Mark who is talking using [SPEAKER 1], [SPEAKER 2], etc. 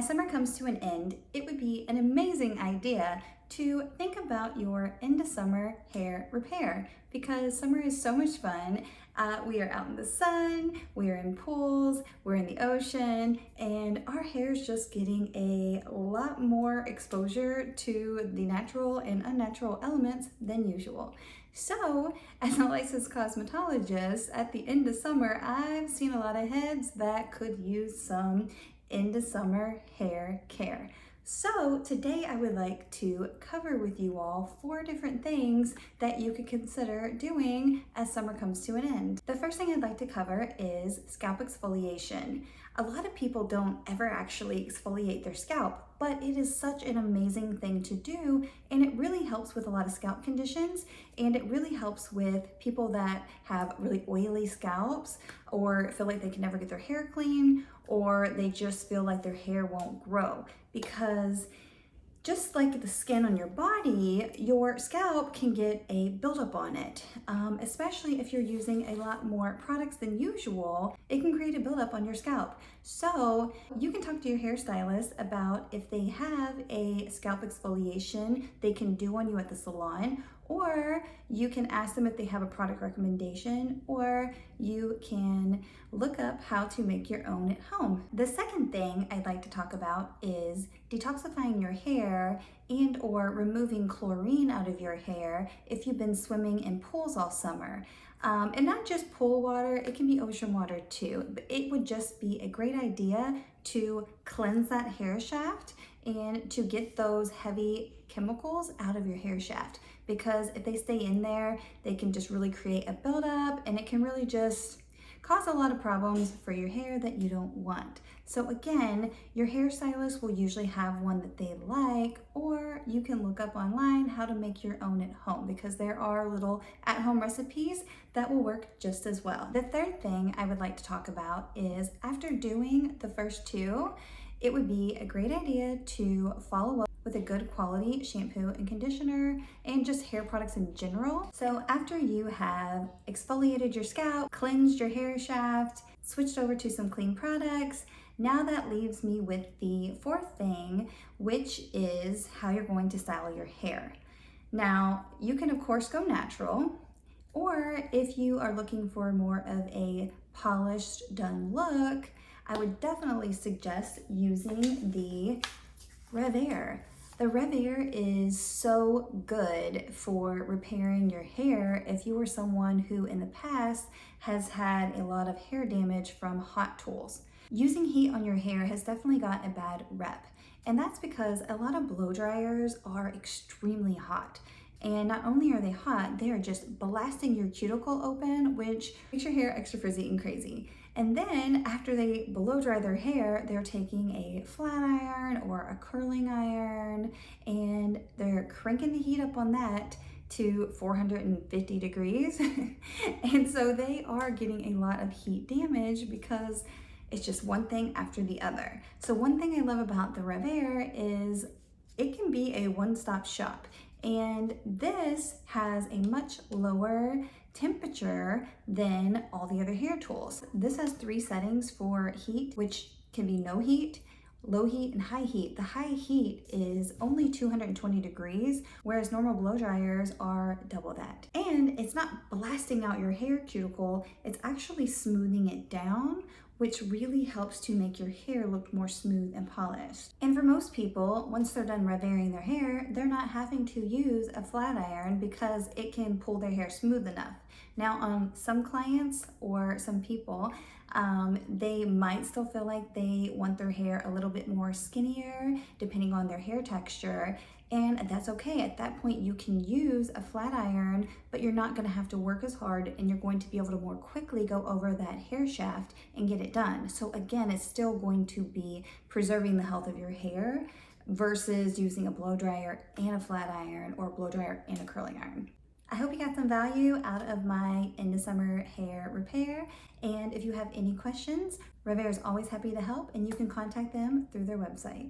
[SPEAKER 1] As summer comes to an end, it would be an amazing idea to think about your end of summer hair repair because summer is so much fun. We are out in the sun, we are in pools, we're in the ocean, and our hair is just getting a lot more exposure to the natural and unnatural elements than usual. So, as a licensed cosmetologist, at the end of summer, I've seen a lot of heads that could use some end of summer hair care. So today I would like to cover with you all 4 different things that you could consider doing as summer comes to an end. The first thing I'd like to cover is scalp exfoliation. A lot of people don't ever actually exfoliate their scalp, but it is such an amazing thing to do, and it really helps with a lot of scalp conditions, and it really helps with people that have really oily scalps or feel like they can never get their hair clean, or they just feel like their hair won't grow. Because just like the skin on your body, your scalp can get a buildup on it, especially if you're using a lot more products than usual. It can create a buildup on your scalp. So you can talk to your hairstylist about if they have a scalp exfoliation they can do on you at the salon, or you can ask them if they have a product recommendation, or you can look up how to make your own at home. The second thing I'd like to talk about is detoxifying your hair and or removing chlorine out of your hair if you've been swimming in pools all summer. And not just pool water, it can be ocean water too. But it would just be a great idea to cleanse that hair shaft and to get those heavy chemicals out of your hair shaft, because if they stay in there, they can just really create a buildup, and it can really just cause a lot of problems for your hair that you don't want. So again, your hairstylist will usually have one that they like, or you can look up online how to make your own at home, because there are little at-home recipes that will work just as well. The third thing I would like to talk about is after doing the first 2, it would be a great idea to follow up with a good quality shampoo and conditioner and just hair products in general. So after you have exfoliated your scalp, cleansed your hair shaft, switched over to some clean products, now that leaves me with the 4th thing, which is how you're going to style your hair. Now, you can of course go natural, or if you are looking for more of a polished, done look, I would definitely suggest using the Rev-Air. The Rev-Air is so good for repairing your hair if you are someone who in the past has had a lot of hair damage from hot tools. Using heat on your hair has definitely got a bad rep, and that's because a lot of blow dryers are extremely hot. And not only are they hot, they are just blasting your cuticle open, which makes your hair extra frizzy and crazy. And then after they blow dry their hair, they're taking a flat iron or a curling iron, and they're cranking the heat up on that to 450 degrees. And so they are getting a lot of heat damage because it's just one thing after the other. So one thing I love about the Rev-Air is it can be a one-stop shop. And this has a much lower temperature than all the other hair tools. This has 3 settings for heat, which can be no heat, low heat, and high heat. The high heat is only 220 degrees, whereas normal blow dryers are double that. And it's not blasting out your hair cuticle, it's actually smoothing it down, which really helps to make your hair look more smooth and polished. And for most people, once they're done Rev-Airing their hair, they're not having to use a flat iron because it can pull their hair smooth enough. Now on some clients or some people, they might still feel like they want their hair a little bit more skinnier depending on their hair texture, and that's okay. At that point you can use a flat iron, but you're not going to have to work as hard, and you're going to be able to more quickly go over that hair shaft and get it done. So again, it's still going to be preserving the health of your hair versus using a blow dryer and a flat iron, or a blow dryer and a curling iron. I hope you got some value out of my end of summer hair repair, and if you have any questions, Rev-Air is always happy to help, and you can contact them through their website.